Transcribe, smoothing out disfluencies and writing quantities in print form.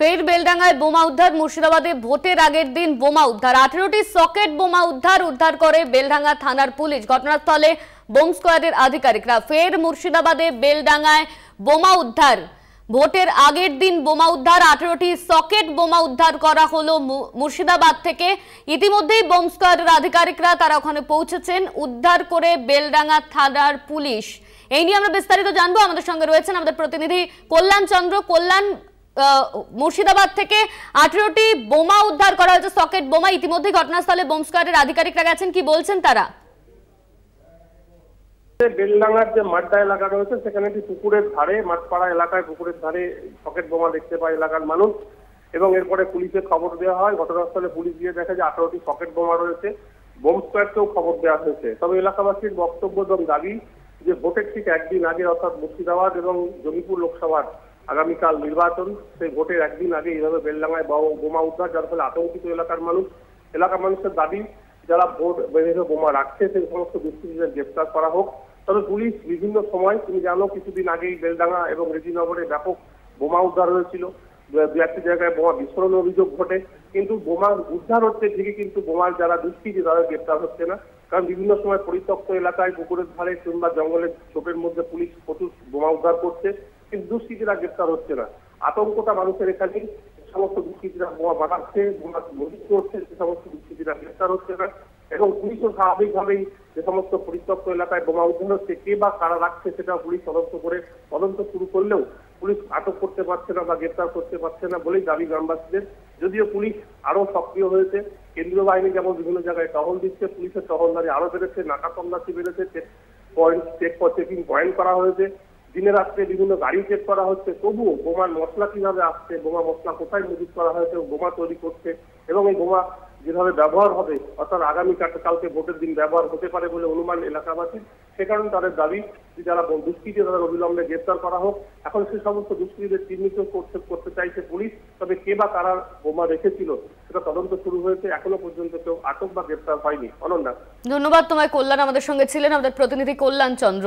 ফের বেলডাঙ্গায় বোমা উদ্ধার। মুর্শিদাবাদে ভোটের আগের দিন বোমা উদ্ধার। 18টি সকেট বোমা উদ্ধার করে বেলডাঙ্গা থানার পুলিশ। ঘটনাস্থলে বোম স্কোয়াডের আধিকারিকরা। ফের মুর্শিদাবাদে বেলডাঙ্গায় বোমা উদ্ধার। ভোটের আগের দিন বোমা উদ্ধার। 18টি সকেট বোমা উদ্ধার করা হলো মুর্শিদাবাদ থেকে। ইতিমধ্যেই বোম স্কোয়াডের আধিকারিকরা তারা ওখানে পৌঁছেছেন। উদ্ধার করে বেলডাঙ্গা থানার পুলিশ। এই নিয়ে আমরা বিস্তারিত জানবো। আমাদের সঙ্গে রয়েছেন আমাদের প্রতিনিধি কল্যাণ চন্দ্র। কল্যাণ, মুর্শিদাবাদ থেকে 18টি বোমা উদ্ধার করা হয়েছে, সকেট বোমা। ইতিমধ্যে ঘটনাস্থলে বোম স্কোয়াডের আধিকারিকরা গেছেন, কি বলছেন তারা? বেলডাঙ্গার যে মাড্ডা এলাকা রয়েছে সেখানে একটি পুকুরের ধারে, মাঠপাড়া এলাকায় পুকুরের ধারে সকেট বোমা দেখতে পায় এলাকার মানুষ এবং এরপরে পুলিশে খবর দেওয়া হয়। ঘটনাস্থলে পুলিশ গিয়ে দেখে যে 18টি সকেট বোমা রয়েছে। বোম স্কোয়াডকেও খবর দেওয়া হয়েছে। তবে এলাকাবাসীর বক্তব্য এবং দাবি যে ভোটের ঠিক একদিন আগে, অর্থাৎ মুর্শিদাবাদ এবং জঙ্গিপুর লোকসভার আগামীকাল নির্বাচন, সেই ভোটের একদিন আগে এইভাবে বেলডাঙ্গায় বোমা উদ্ধার, যার ফলে আতঙ্কিত এলাকার মানুষের দাবি যারা ভোট বেঁধে বোমা রাখছে সেই সমস্ত দুষ্কৃতীদের গ্রেপ্তার করা হোক। তবে পুলিশ বিভিন্ন সময়, তুমি জানো, কিছুদিন আগেই বেলডাঙ্গা এবং রেজিনগরে ব্যাপক বোমা উদ্ধার হয়েছিল। দু একটি জায়গায় বোমা বিস্ফোরণের অভিযোগ ঘটে, কিন্তু বোমা উদ্ধার হচ্ছে ঠিকই, কিন্তু বোমার যারা দুষ্কৃতী তাদের গ্রেপ্তার হচ্ছে না। কারণ বিভিন্ন সময় পরিত্যক্ত এলাকায়, পুকুরের ধারে কিংবা জঙ্গলের ছোপের মধ্যে পুলিশ প্রচুর বোমা উদ্ধার করছে, কিন্তু দুষ্কৃতীরা গ্রেপ্তার হচ্ছে না। আতঙ্কটা মানুষের এখানে। সমস্ত দুষ্কৃতীরা বোমা বানাচ্ছে, বোমা মজুত করছে, সে সমস্ত দুষ্কৃতীরা গ্রেপ্তার হচ্ছে না। এবং পুলিশও স্বাভাবিকভাবেই যে সমস্ত পরিত্যক্ত এলাকায় বোমা উদ্ধার হচ্ছে, কে বা কারা রাখছে সেটা পুলিশ তদন্ত শুরু করলেও পুলিশ আটক করতে পারছে না বা গ্রেপ্তার করতে পারছে না বলেই দাবি গ্রামবাসীদের। যদিও পুলিশ আরো সক্রিয় হয়েছে, কেন্দ্রীয় বাহিনী যেমন বিভিন্ন জায়গায় টহল দিচ্ছে, পুলিশের টহলদারি আরো বেড়েছে, নাকা তল্লাশি বেড়েছে, চেকিং পয়েন্ট করা হয়েছে, দিনে রাত্রে বিভিন্ন গাড়ি চেক করা হচ্ছে। তবুও বোমার মশলা কিভাবে আসছে, বোমা মশলা কোথায় মজুত করা হয়েছে, বোমা তৈরি করছে এবং এই বোমা যেভাবে ব্যবহার হবে, অর্থাৎ আগামী কালকে ভোটের দিন ব্যবহার হতে পারে বলে অনুমান এলাকাবাসীর। সে কারণে তাদের দাবি যে যারা দুষ্কৃতী তাদের অবিলম্বে গ্রেপ্তার করা হোক। এখন সে সমস্ত দুষ্কৃতীদের চিহ্নিত করতে চাইছে পুলিশ। তবে কে বা কারা বোমা রেখেছিল সেটা তদন্ত শুরু হয়েছে। এখনো পর্যন্ত কেউ আটক বা গ্রেপ্তার হয়নি। অনন্যা, ধন্যবাদ তোমায়। কল্যাণ আমাদের সঙ্গে ছিলেন, আমাদের প্রতিনিধি কল্যাণ চন্দ্র।